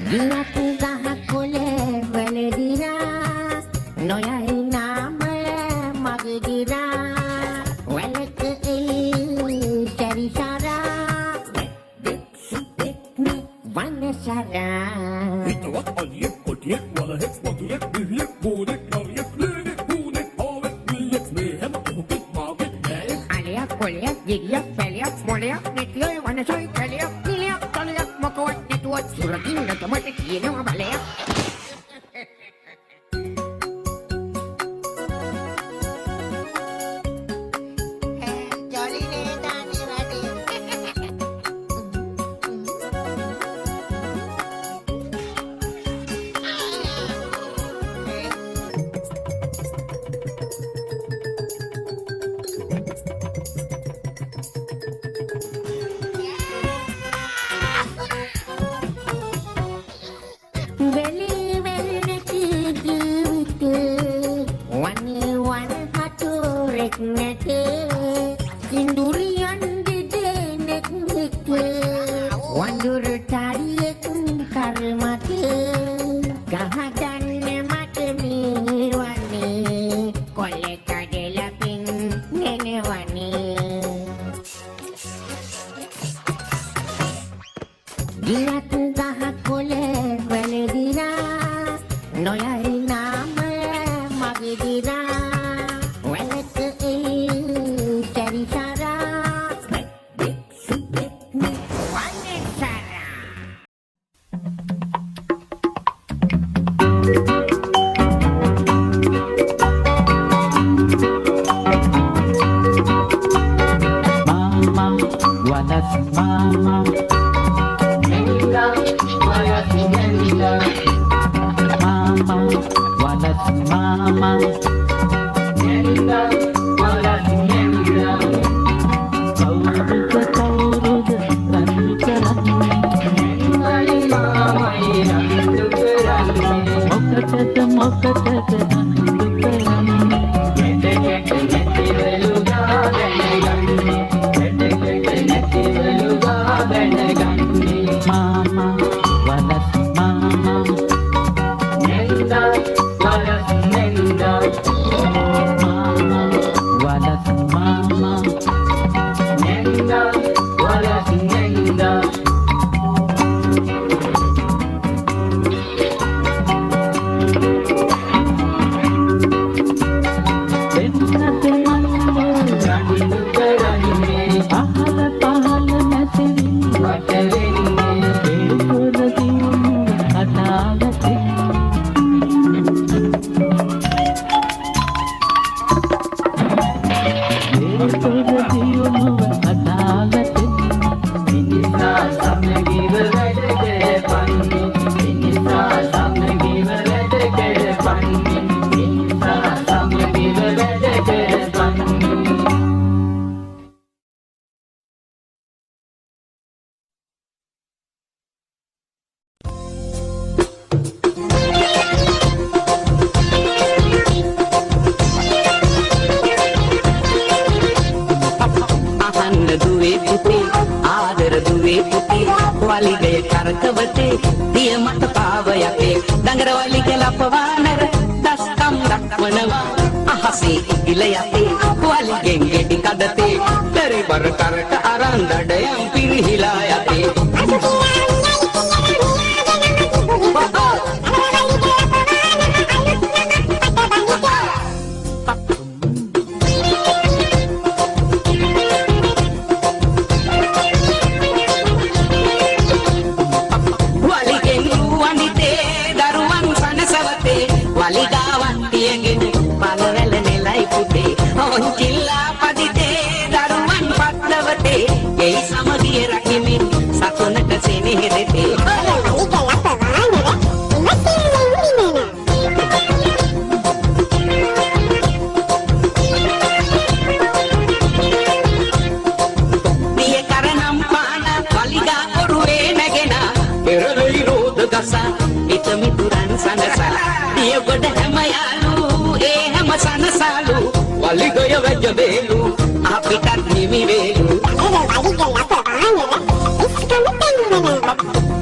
ගියක් ගහ කොලේ වැලදිරා නොයයි නාමය මගේ දිරා වැලක එළි සැරිසරා වනසරා හිතවත් අලියෙක් කොටියෙක් වලහෙක් වතුරෙක් බිරියෙක් බෝනෙක් නරියෙක් ලේනෙක් බූනෙක් ආවෙක් මිල්ලෙක් මේ හැම ඔහුගෙත් මාගෙත් නෑයෙක් අලියක් කොලයක් ගිරියක් පැලියක් මොලයක් නැතිවයි වනසයි කැලියක් නිලයක් තලයක් මොකවත් නැතුවත් සුරකින්න තමයි කියනවා බලයක්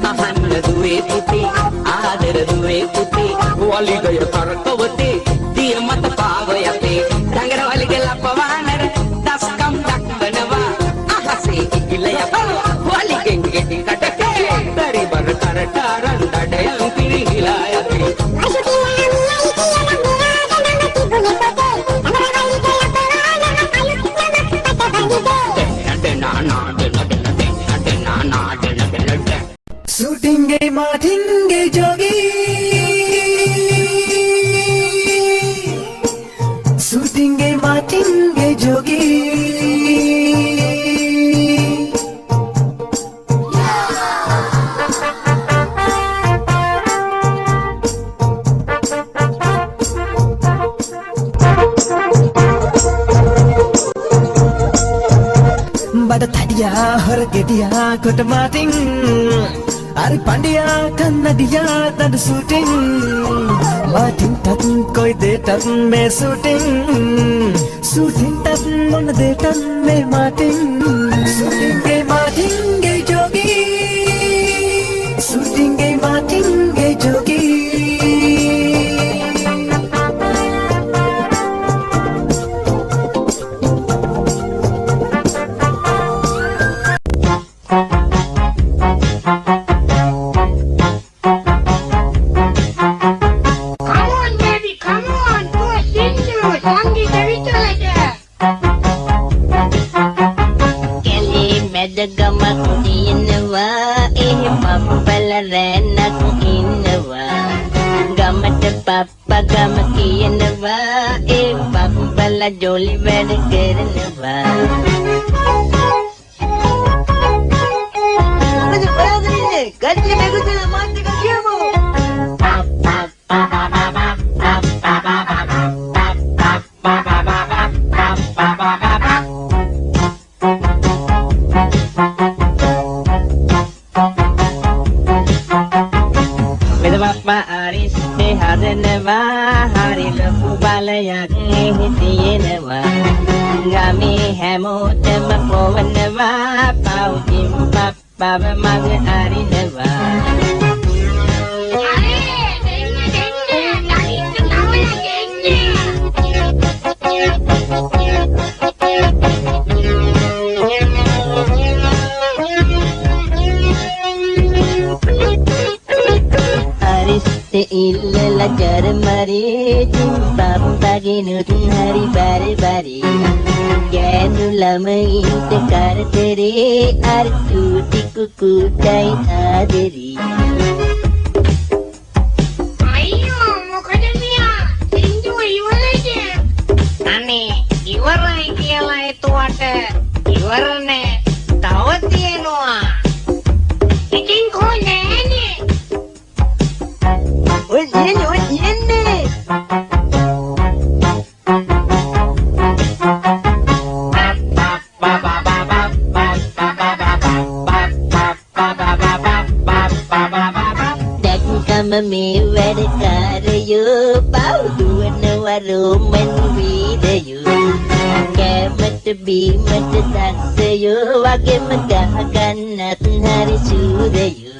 Ahan na duwe puti මේ පුතේ වලිගය කරකවතේ දිය මත පාව යතේ දඟර වලිග ලපවානර දස්කම් දක්වනවා අහසේ ඉකිල යපනවා වලිගෙන් ගෙඩි කටකේ පරිබර කරට රණ්ඩඩයන් පිරිහිලා යතේ Sutinge matinge jogi Sutinge matinge jogi Bada tadiya har gediya kot mating Ari pandiya kannadiya tad shooting Mating tat koi de tat me shooting Shooting tat mon de tat me mating Shooting ge mating ge jogi Shooting ge mating ge jogi Jolly very good in the van. What is the brother in it? Got to make it to the money to give With Papa Aris, they had never Hari Lapu Balayak. Gami හැමෝටම පොවනවා පවුතින් පප්පව මග අරිනවා අරිස්ත ඉල්ලලා ජර්මරි පප්පගෙනුත් හරි බරි බරි Ganu lamait kartere artuti kukutai aderi Ayyo මොකද මියා සින්දුව ඉවරද අනේ ඉවරයි කියලා එතුවට ඉවරනේ තව තියෙනවා ඉතින් කොහොමද ඔය යන්නේ me where the car you bow doing a roman with you came to be much that you I give me gun nothing hari to the you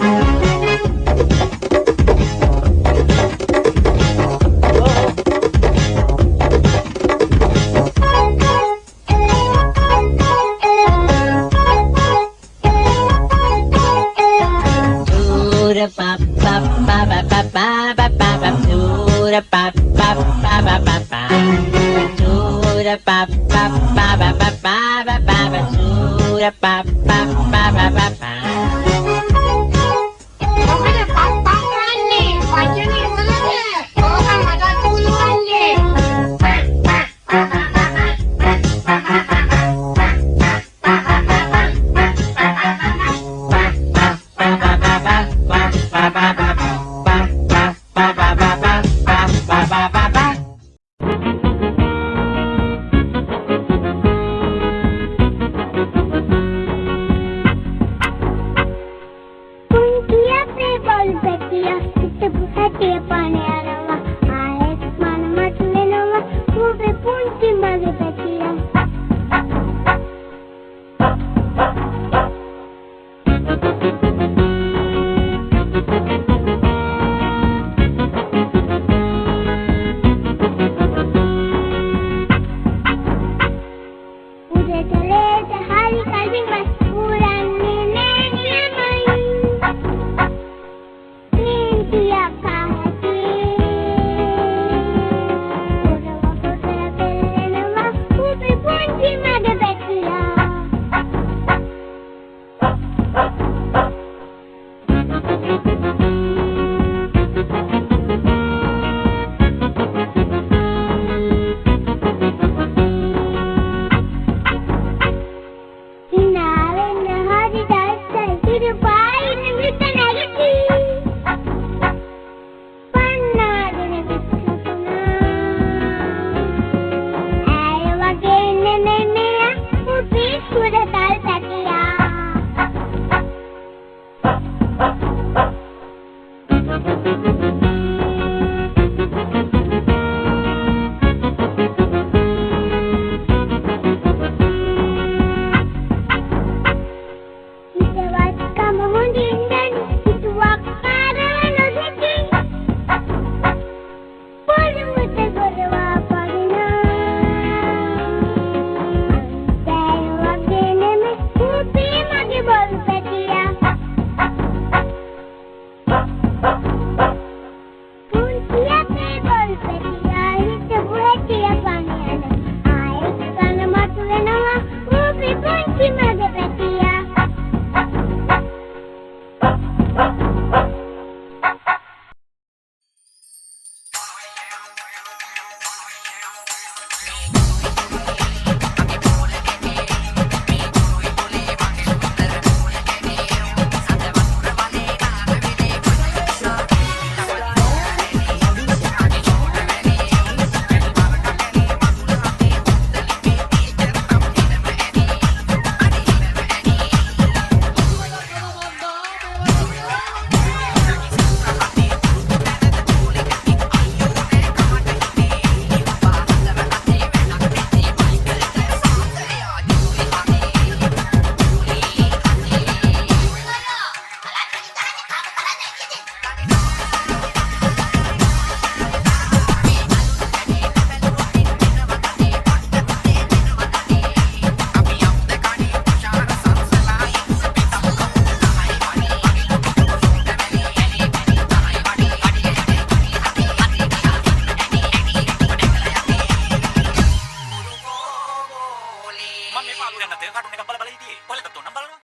යාළුවෝ ගන්න තේ කාටුන් එකක් බල බල හිටියේ. ඔයාලට තොන්නම් බලනවා.